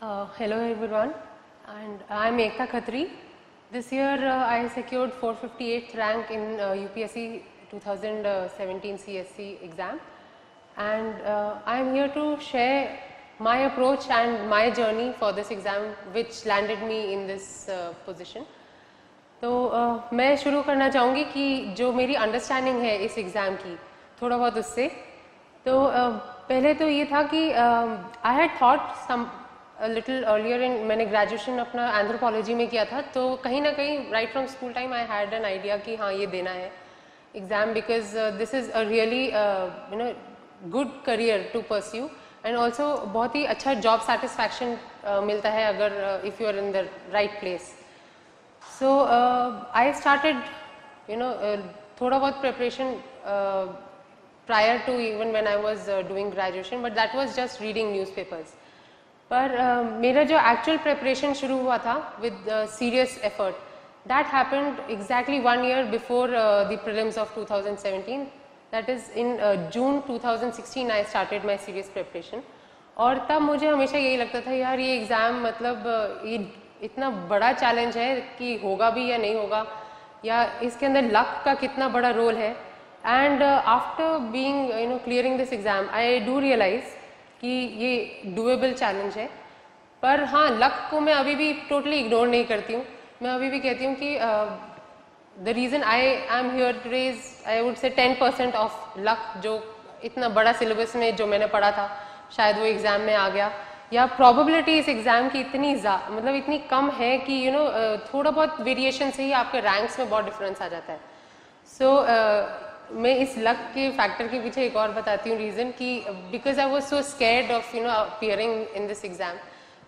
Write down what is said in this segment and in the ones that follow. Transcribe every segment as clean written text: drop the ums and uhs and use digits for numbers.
Hello everyone, and I'm Ekta Khatri. This year I secured 458th rank in UPSC 2017 CSC exam, and I'm here to share my approach and my journey for this exam which landed me in this position. तो मैं शुरू करना चाहूँगी कि जो मेरी understanding है इस एग्ज़ाम की थोड़ा बहुत उससे। तो पहले तो ये था कि I had thought some little earlier in, मैंने ग्रेजुएशन अपना एंथ्रोपोलॉजी में किया था, तो कहीं ना कहीं right from school time I had an idea कि हाँ ये देना है exam, because this is a really good career to pursue, and also बहुत ही अच्छा जॉब सेटिस्फैक्शन मिलता है अगर if you are in the right place. So I started, thoda bahut preparation prior to even when I was doing graduation, but that was just reading newspapers. पर मेरा जो actual preparation शुरू हुआ था with serious effort, that happened exactly 1 year before the prelims of 2017. That is in June 2016 I started my serious preparation. और तब मुझे हमेशा यही लगता था यार ये एग्ज़ाम मतलब ये इतना बड़ा चैलेंज है कि होगा भी या नहीं होगा, या इसके अंदर लक का कितना बड़ा रोल है. And after being clearing this exam I do realise कि ये डूएबल चैलेंज है. पर हाँ, लक को मैं अभी भी टोटली इग्नोर नहीं करती हूँ. मैं अभी भी कहती हूँ कि the reason I am here today is I would से 10% ऑफ लक. जो इतना बड़ा सिलेबस में जो मैंने पढ़ा था शायद वो एग्ज़ाम में आ गया, या प्रोबेबिलिटी इस एग्ज़ाम की इतनी मतलब इतनी कम है कि थोड़ा बहुत वेरिएशन से ही आपके रैंक्स में बहुत डिफरेंस आ जाता है. सो मैं इस लक के फैक्टर के पीछे एक और बताती हूँ रीज़न कि because I was so scared of appearing in this exam.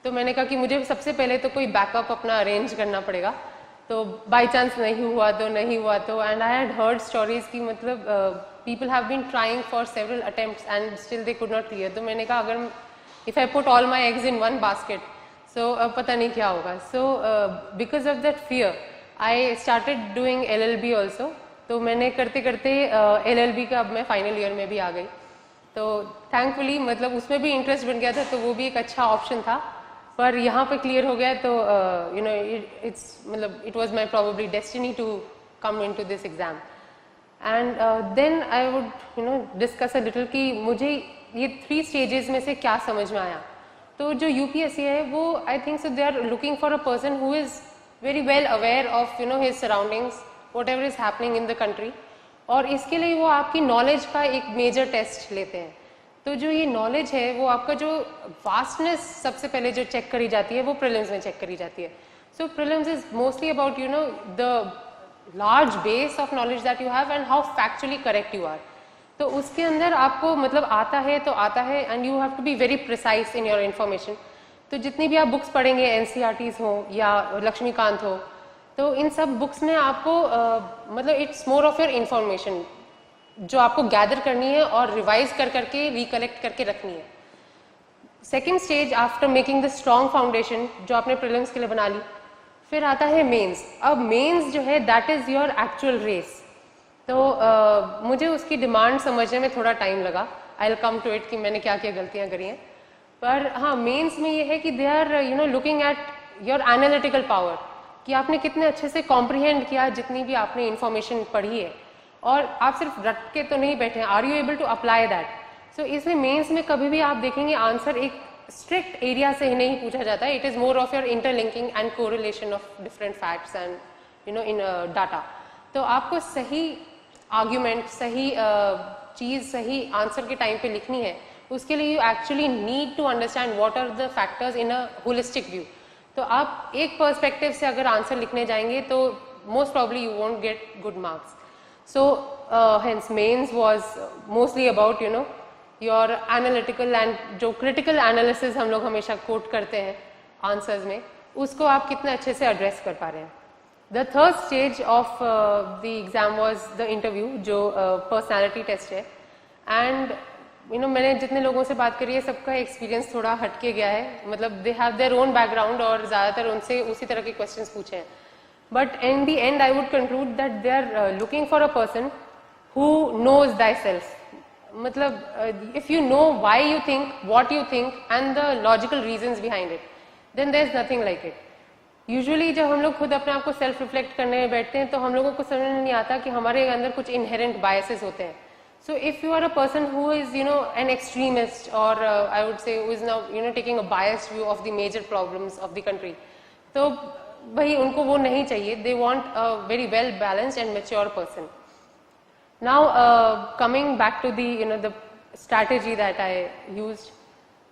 तो मैंने कहा कि मुझे सबसे पहले तो कोई बैकअप अपना अरेंज करना पड़ेगा. तो बाई चांस नहीं हुआ तो and I had heard stories की मतलब people have been trying for several attempts and still they could not clear. तो मैंने कहा अगर if I put all my eggs in one basket, so पता नहीं क्या होगा. So because of that fear, I started doing LLB also. तो मैंने करते करते LLB का अब मैं फाइनल ईयर में भी आ गई. तो थैंकफुली मतलब उसमें भी इंटरेस्ट बन गया था, तो वो भी एक अच्छा ऑप्शन था. पर यहाँ पे क्लियर हो गया तो इट्स मतलब it was my probably destiny to come in to this exam. And then I would discuss a little कि मुझे ये 3 स्टेजेस में से क्या समझ में आया. तो जो यूपीएससी है वो I think so they are looking for a person who is very well aware of his surroundings, whatever is happening in the country. और इसके लिए वो आपकी नॉलेज का एक मेजर टेस्ट लेते हैं. तो जो ये नॉलेज है वो आपका जो वास्टनेस सबसे पहले जो चेक करी जाती है वो प्रीलिम्स में चेक करी जाती है. So prelims is mostly about the large base of knowledge that you have and how factually correct you are. तो उसके अंदर आपको मतलब आता है तो आता है, and you have to be very precise in your information. तो जितनी भी आप बुक्स पढ़ेंगे, एनसीईआरटीज हो या लक्ष्मीकांत हो, तो इन सब बुक्स में आपको मतलब it's more of your information जो आपको गैदर करनी है और रिवाइज कर करके रिकलेक्ट करके रखनी है. Second stage after making the strong foundation जो आपने प्रीलिम्स के लिए बना ली, फिर आता है मेंस. अब मेंस जो है that is your actual race. तो मुझे उसकी डिमांड समझने में थोड़ा टाइम लगा. I will come to it कि मैंने क्या क्या गलतियां करी हैं. पर हाँ, मेंस में ये है कि they are looking at your analytical power, कि आपने कितने अच्छे से कॉम्प्रिहेंड किया जितनी भी आपने इंफॉर्मेशन पढ़ी है, और आप सिर्फ रट के तो नहीं बैठे हैं, are you able to apply that. So इसलिए मेंस में कभी भी आप देखेंगे आंसर एक स्ट्रिक्ट एरिया से ही नहीं पूछा जाता है. It is more of your interlinking and correlation of different facts and in data. तो आपको सही आर्ग्यूमेंट, सही चीज़, सही आंसर के टाइम पे लिखनी है. उसके लिए you actually need to understand what are the factors in a holistic view. तो आप एक पर्सपेक्टिव से अगर आंसर लिखने जाएंगे तो most probably you won't get good marks. So hence mains was mostly about your analytical and जो critical analysis हम लोग हमेशा कोट करते हैं आंसर्स में, उसको आप कितने अच्छे से एड्रेस कर पा रहे हैं. The third stage of the exam was the interview, जो personality test है. And मैंने जितने लोगों से बात करी है सबका एक्सपीरियंस थोड़ा हटके गया है. मतलब they have their own background और ज़्यादातर उनसे उसी तरह के क्वेश्चंस पूछे हैं. But in the end I would conclude that they are looking for a person who knows thyself. मतलब if you know why you think, what you think and the logical reasons behind it, then there is nothing like it. Usually जब हम लोग खुद अपने आप को self reflect करने में बैठते हैं तो हम लोगों को समझ में नहीं आता कि हमारे अंदर कुछ इनहेरेंट बायसेस होते हैं. So if you are a person who is, you know, an extremist, or I would say who is now, you know, taking a biased view of the major problems of the country, तो भाई उनको वो नहीं चाहिए. They want a very well balanced and mature person. Now coming back to the, you know, the strategy that I used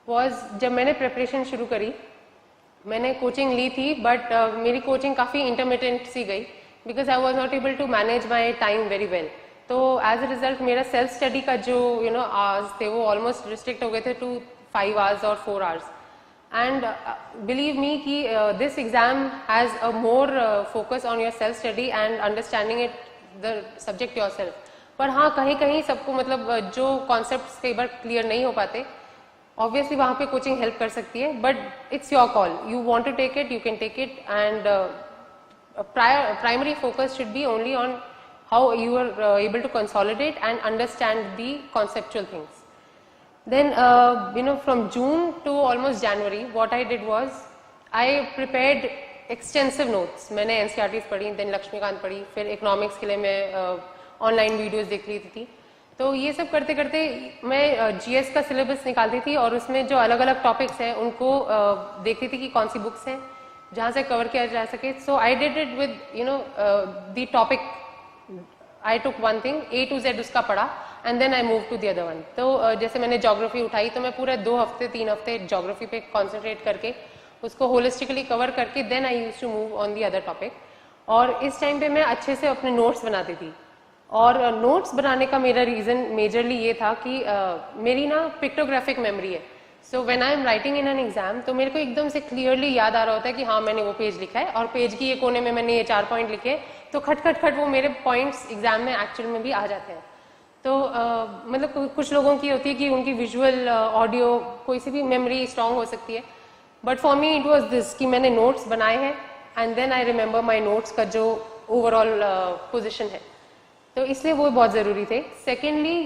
was, जब मैंने preparation शुरू करी, मैंने कोचिंग ली थी, बट मेरी कोचिंग काफ़ी इंटरमिटेंट सी गई because I was not able to manage my time very well. तो एज अ रिजल्ट मेरा सेल्फ स्टडी का जो यू नो आवर्स थे वो ऑलमोस्ट रिस्ट्रिक्ट हो गए थे टू 5 hours और 4 hours. एंड बिलीव मी कि this exam has a more focus on your self study and understanding it the subject your self. पर हाँ, कहीं कहीं सबको मतलब जो कॉन्सेप्ट कई बार क्लियर नहीं हो पाते, ऑब्वियसली वहाँ पे कोचिंग हेल्प कर सकती है, but it's your call. You want to take it, you can take it, and primary focus should be only on how you are able to consolidate and understand the conceptual things. Then you know, from June to almost January, what I did was I prepared extensive notes. मैंने NCERTs पढ़ी, then Laxmikant पढ़ी, फिर economics के लिए मैं online videos देख रही थी. तो ये सब करते करते मैं GS का सिलेबस निकालती थी और उसमें जो अलग अलग टॉपिक्स हैं उनको देखती थी कि कौन सी बुक्स हैं जहाँ से कवर किया जा सके. So I did it with you know the topic. I took one thing A to Z उसका पढ़ा and then I move to the other one. तो जैसे मैंने ज्योग्राफी उठाई तो मैं पूरे 2 हफ्ते 3 हफ्ते ज्योग्राफी पे कॉन्सेंट्रेट करके उसको होलिस्टिकली कवर करके then I use to move on the other topic. और इस टाइम पे मैं अच्छे से अपने नोट्स बनाती थी. और नोट्स बनाने का मेरा रीज़न मेजरली ये था कि मेरी ना पिक्टोग्राफिक मेमोरी है. So when I am writing in an exam तो मेरे को एकदम से क्लियरली याद आ रहा होता है कि हाँ मैंने वो पेज लिखा है और पेज की ये कोने में मैंने ये 4 पॉइंट लिखे, तो खट खट खट वो मेरे पॉइंट्स एग्जाम में एक्चुअल में भी आ जाते हैं. तो मतलब कुछ लोगों की होती है कि उनकी विजुअल ऑडियो कोई सी भी मेमोरी स्ट्रांग हो सकती है, but for me it was this कि मैंने नोट्स बनाए हैं and then I remember my notes का जो ओवरऑल पोजिशन है, तो इसलिए वो बहुत ज़रूरी थे. सेकेंडली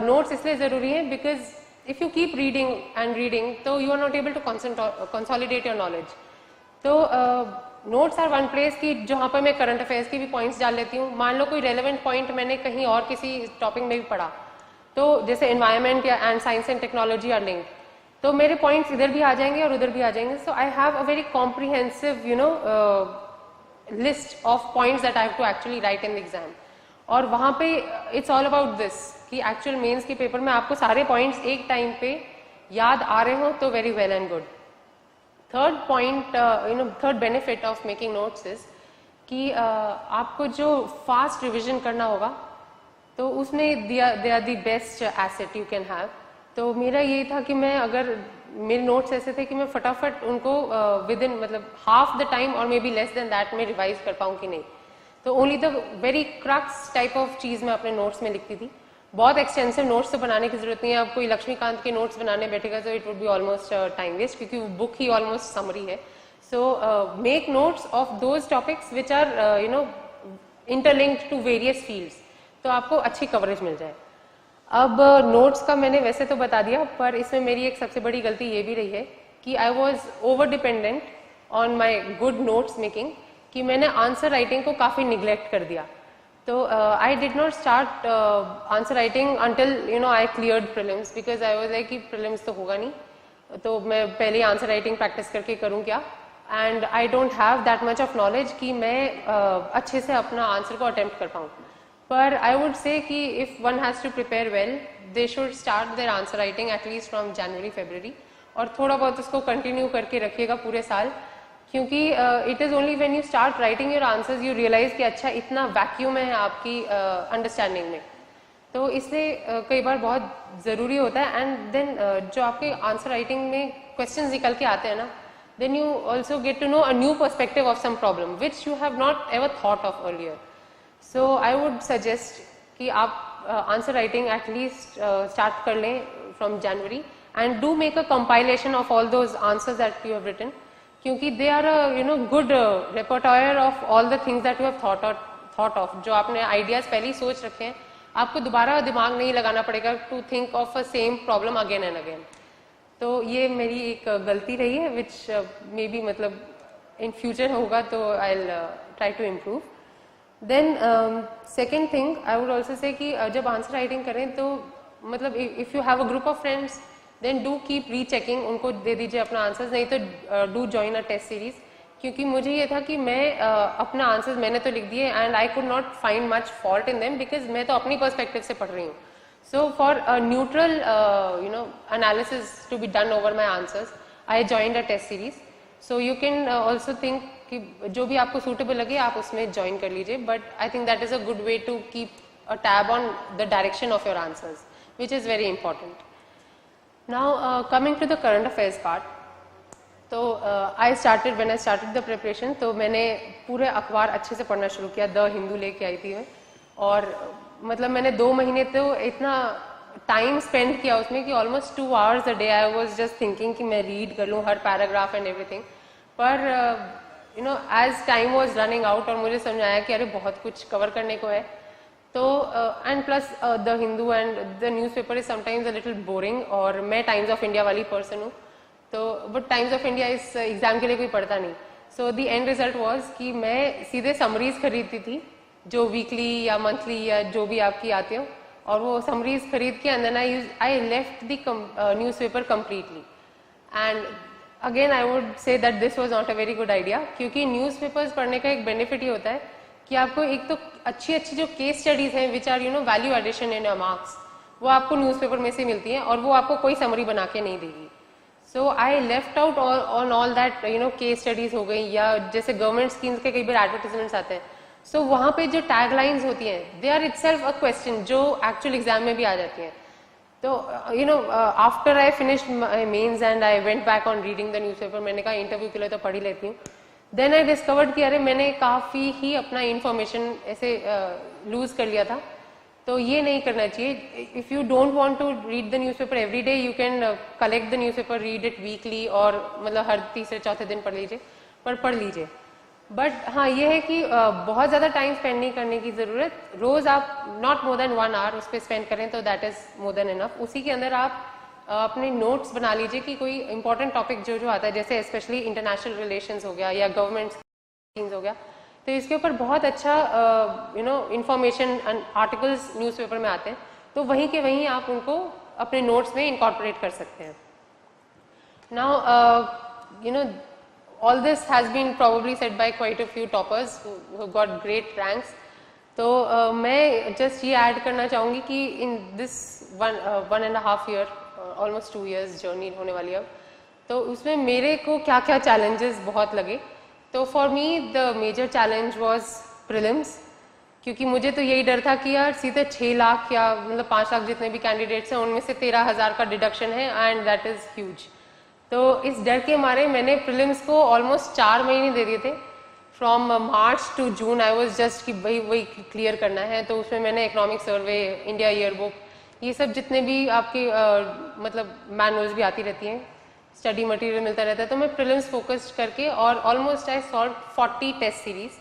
नोट्स इसलिए ज़रूरी है because if you keep reading and reading तो you are not able to consolidate your knowledge. तो नोट्स आर वन प्लेस कि जहाँ पर मैं करंट अफेयर्स की भी पॉइंट्स डाल लेती हूँ. मान लो कोई रेलेवेंट पॉइंट मैंने कहीं और किसी टॉपिक में भी पढ़ा, तो जैसे एनवायरनमेंट या and science and technology are linked, तो मेरे पॉइंट्स इधर भी आ जाएंगे और उधर भी आ जाएंगे. So I have a very comprehensive you know list of points that I have to actually write in the exam. और वहाँ पे इट्स ऑल अबाउट दिस कि एक्चुअल मेंस के पेपर में आपको सारे पॉइंट्स एक टाइम पे याद आ रहे हो तो very well and good. Third point you know third benefit of making notes is कि आपको जो फास्ट रिविजन करना होगा तो उसमें they are the best asset you can have. तो मेरा ये था कि मैं अगर मेरे नोट्स ऐसे थे कि मैं फटाफट उनको विद इन मतलब हाफ द टाइम और maybe less than that में रिवाइज कर पाऊँ कि नहीं. तो only the very crux type of चीज़ मैं अपने नोट्स में लिखती थी. बहुत एक्सटेंसिव नोट्स तो बनाने की जरूरत नहीं है. अब कोई लक्ष्मीकांत के नोट्स बनाने बैठेगा तो it would be almost time waste क्योंकि वो बुक ही ऑलमोस्ट समरी है. So make notes of those topics which are you know interlinked to various fields, तो आपको अच्छी कवरेज मिल जाए. अब नोट्स का मैंने वैसे तो बता दिया, पर इसमें मेरी एक सबसे बड़ी गलती ये भी रही है कि I was over dependent on my good notes making कि मैंने आंसर राइटिंग को काफ़ी निगलेक्ट कर दिया. तो I did not start answer writing until you know I cleared prelims because I was like कि प्रीलिम्स तो होगा नहीं, तो मैं पहले आंसर राइटिंग प्रैक्टिस करके करूँ क्या. And I don't have that much of knowledge कि मैं अच्छे से अपना आंसर को अटेम्प्ट कर पाऊँ. पर आई वुड से कि if one has to prepare well they should start their answer writing at least from January February, और थोड़ा बहुत उसको कंटिन्यू करके रखिएगा पूरे साल. क्योंकि it is only when you start writing your answers you realise कि अच्छा इतना वैक्यूम है आपकी अंडरस्टैंडिंग में. तो इसलिए कई बार बहुत ज़रूरी होता है. एंड देन जो आपके आंसर राइटिंग में क्वेश्चंस निकल के आते हैं ना, then you also get to know a new perspective of some problem which you have not ever thought of earlier. So I would suggest कि आप आंसर राइटिंग एटलीस्ट स्टार्ट कर लें from January and do make a compilation of all those answers that you have written, क्योंकि they are you know good repertoire of all the things that you have thought of. जो आपने ideas पहले ही सोच रखे हैं, आपको दोबारा दिमाग नहीं लगाना पड़ेगा to think of a same problem again and again. तो ये मेरी एक गलती रही है विच मे बी मतलब इन फ्यूचर होगा तो I will try to improve. Then second thing I would also say कि जब आंसर राइटिंग करें तो मतलब if you have a group of friends then do keep rechecking, उनको दे दीजिए अपना आंसर्स, नहीं तो do join a test series. क्योंकि मुझे ये था कि मैं अपना आंसर्स मैंने तो लिख दिए and I could not find much fault in them because मैं तो अपनी पर्सपेक्टिव से पढ़ रही हूँ. So for neutral analysis to be done over my answers I joined a test series. So you can also think कि जो भी आपको सूटेबल लगे आप उसमें ज्वाइन कर लीजिए, but I think that is a good way to keep a tab on the direction of your answers which is very important. Now coming to the current affairs part, तो I started the preparation, तो मैंने पूरे अखबार अच्छे से पढ़ना शुरू किया. द हिंदू लेके आई थी मैं, और मतलब मैंने 2 महीने तो इतना टाइम स्पेंड किया उसमें कि almost 2 hours a day I was just thinking कि मैं रीड कर लूँ हर पैराग्राफ एंड एवरीथिंग. पर as time was running out और मुझे समझ आया कि अरे बहुत कुछ कवर करने को है. तो and plus the Hindu and the newspaper is sometimes a little boring, और मैं टाइम्स ऑफ इंडिया वाली पर्सन हूँ, तो बट टाइम्स ऑफ इंडिया इस एग्जाम के लिए कोई पढ़ता नहीं. So the end result was कि मैं सीधे समरीज खरीदती थी जो वीकली या मंथली या जो भी आपकी आते हो, और वो समरीज खरीद के and then I left the newspaper completely. And again I would say that this was not a very good idea, क्योंकि न्यूज़पेपर्स पढ़ने का एक बेनिफिट ये होता है कि आपको एक तो अच्छी अच्छी जो केस स्टडीज हैं which are value addition in your marks, वो आपको न्यूज़पेपर में से मिलती हैं और वो आपको कोई समरी बना के नहीं देगी. So I left out on all that case studies हो गई, या जैसे गवर्नमेंट स्कीम्स के कई बार एडवर्टीजमेंट्स आते हैं. सो वहाँ पे जो टैग लाइन्स होती हैं they are itself a question जो एक्चुअल एग्जाम में भी आ जाती हैं. तो after I finished my mains and I went back on reading the newspaper, मैंने कहा इंटरव्यू के लिए तो पढ़ ही लेती हूँ. देन आई डिस्कवर्ड कि अरे मैंने काफ़ी ही अपना इंफॉर्मेशन ऐसे लूज कर लिया था. तो ये नहीं करना चाहिए. If you don't want to read the newspaper every day you can collect the newspaper, read it weekly, और मतलब हर तीसरे चौथे दिन पढ़ लीजिए, पर पढ़ लीजिए. बट हाँ ये है कि बहुत ज़्यादा टाइम स्पेंड नहीं करने की ज़रूरत. रोज़ आप नॉट मोर देन 1 आवर उस पर स्पेंड करें तो that is more than enough. उसी के अंदर आप अपने नोट्स बना लीजिए कि कोई इंपॉर्टेंट टॉपिक जो जो आता है, जैसे स्पेशली इंटरनेशनल रिलेशंस हो गया या गवर्नमेंट स्कीम्स हो गया, तो इसके ऊपर बहुत अच्छा इंफॉर्मेशन आर्टिकल्स न्यूज़पेपर में आते हैं, तो वहीं के वहीं आप उनको अपने नोट्स में इंकॉर्पोरेट कर सकते हैं. Now all this has been probably said by quite a few toppers who got great ranks. तो मैं just ये ऐड करना चाहूँगी कि in this one and a half year almost 2 years journey होने वाली अब, तो उसमें मेरे को क्या क्या challenges बहुत लगे. तो for me the major challenge was prelims, क्योंकि मुझे तो यही डर था कि यार सीधे 6 लाख या मतलब 5 लाख जितने भी कैंडिडेट्स हैं उनमें से 13,000 का डिडक्शन है एंड दैट इज़ ह्यूज. तो इस डर के मारे मैंने प्रीलिम्स को ऑलमोस्ट 4 महीने दे दिए थे. From March to June I was just कि वही क्लियर करना है. तो उसमें मैंने economic survey, India year book, ये सब जितने भी आपके मतलब मैनुअल्स भी आती रहती हैं, स्टडी मटेरियल मिलता रहता है, तो मैं प्रीलिम्स फोकस्ड करके और almost I solve 40 test series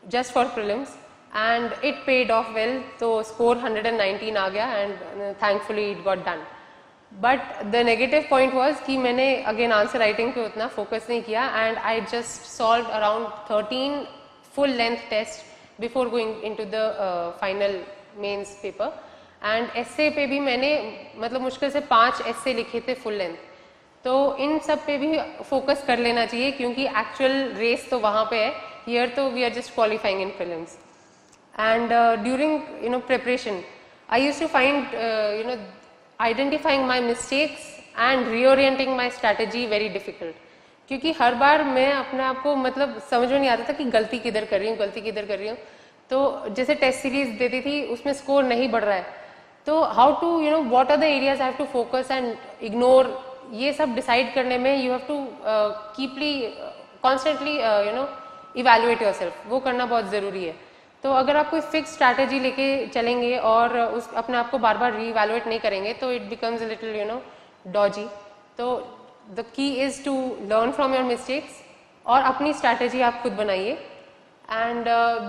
just for prelims and it paid off well. तो स्कोर 119 आ गया and thankfully it got done. But the negative point was कि मैंने अगेन आंसर राइटिंग पे उतना फोकस नहीं किया and I just solve around 13 full length test before going into the final mains paper. And essay पे भी मैंने मतलब मुश्किल से 5 एस्से लिखे थे फुल लेंथ. तो इन सब पे भी फोकस कर लेना चाहिए क्योंकि एक्चुअल रेस तो वहाँ पे है. हियर तो we are just qualifying in films. And during preparation I used to find identifying my mistakes and reorienting my strategy very difficult. क्योंकि हर बार मैं अपने आप को मतलब समझ में नहीं आता था कि गलती किधर कर रही हूँ. तो जैसे टेस्ट सीरीज देती थी उसमें स्कोर नहीं बढ़ रहा है, तो how to what are the areas I have to focus and ignore, ये सब डिसाइड करने में you have to keenly constantly evaluate yourself, वो करना बहुत ज़रूरी है. तो अगर आप कोई फिक्स स्ट्रैटेजी लेके चलेंगे और उस अपने आप को बार बार रीवैल्यूएट नहीं करेंगे तो it becomes a little dodgy. तो the key is to learn from your mistakes और अपनी स्ट्रैटेजी आप खुद बनाइए. And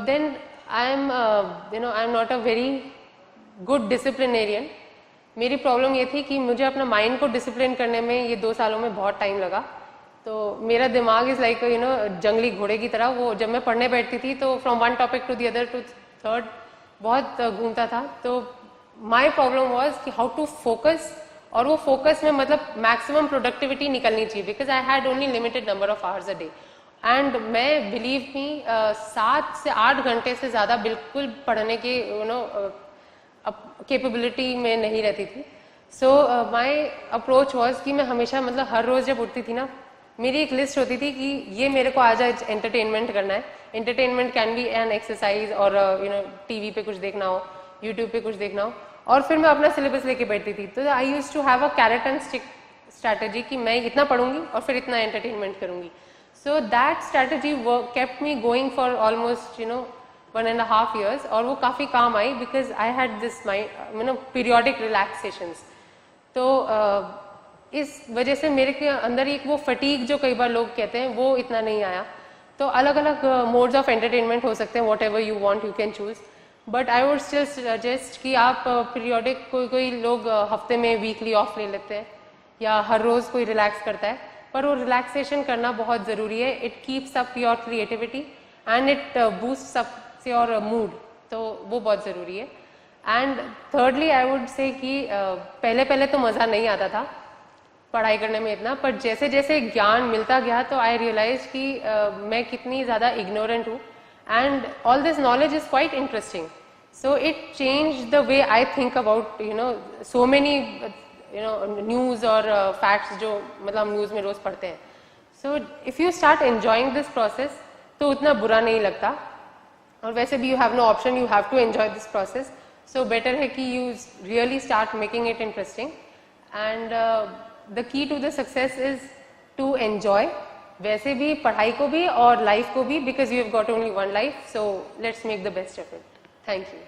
then I am not a very good disciplinarian, मेरी प्रॉब्लम ये थी कि मुझे अपना माइंड को डिसिप्लिन करने में ये 2 सालों में बहुत टाइम लगा। तो मेरा दिमाग इज़ लाइक जंगली घोड़े की तरह, वो जब मैं पढ़ने बैठती थी तो from one topic to the other to third बहुत घूमता था। तो माई प्रॉब्लम वॉज कि हाउ टू फोकस, और वो फोकस में मतलब मैक्सिमम प्रोडक्टिविटी निकलनी चाहिए, because I had only limited number of hours a day. And मैं बिलीव मी 7 से 8 घंटे से ज़्यादा बिल्कुल पढ़ने के कैपेबिलिटी में नहीं रहती थी। सो माई अप्रोच वॉज कि मैं हमेशा मतलब हर रोज़ जब उठती थी ना, मेरी एक लिस्ट होती थी कि ये मेरे को आज एंटरटेनमेंट करना है। Entertainment can be an exercise और टीवी पे कुछ देखना हो, यूट्यूब पे कुछ देखना हो, और फिर मैं अपना सिलेबस लेके बैठती थी। तो I use to have a carrot and stick strategy कि मैं इतना पढ़ूंगी और फिर इतना एंटरटेनमेंट करूंगी। So that strategy kept me going for almost 1.5 years, और वो काफ़ी काम आई because I had this mind periodic relaxations. तो इस वजह से मेरे के अंदर एक वो फटीग जो कई बार लोग कहते हैं वो इतना नहीं आया। तो अलग अलग मोड्स ऑफ एंटरटेनमेंट हो सकते हैं, what ever you want you can choose, but I would still suggest कि आप पीरियोडिक कोई लोग हफ्ते में वीकली ऑफ ले लेते हैं या हर रोज़ कोई रिलैक्स करता है, पर वो रिलैक्सेशन करना बहुत ज़रूरी है। It keeps up your creativity and it boosts up your mood, तो वो बहुत ज़रूरी है। And thirdly I would say कि पहले पहले तो मज़ा नहीं आता था पढ़ाई करने में इतना, पर जैसे जैसे ज्ञान मिलता गया तो आई रियलाइज कि मैं कितनी ज़्यादा इग्नोरेंट हूँ, and all this knowledge is quite interesting. So it change the way I think about so many news और फैक्ट्स जो मतलब हम न्यूज़ में रोज़ पढ़ते हैं। So if you start enjoying this process तो उतना बुरा नहीं लगता, और वैसे भी you have no option, you have to enjoy this process. So better है कि you really start making it interesting, and the की to the success is to enjoy, वैसे भी पढ़ाई को भी और लाइफ को भी, because you have got only one life. So let's make the best of it. Thank you.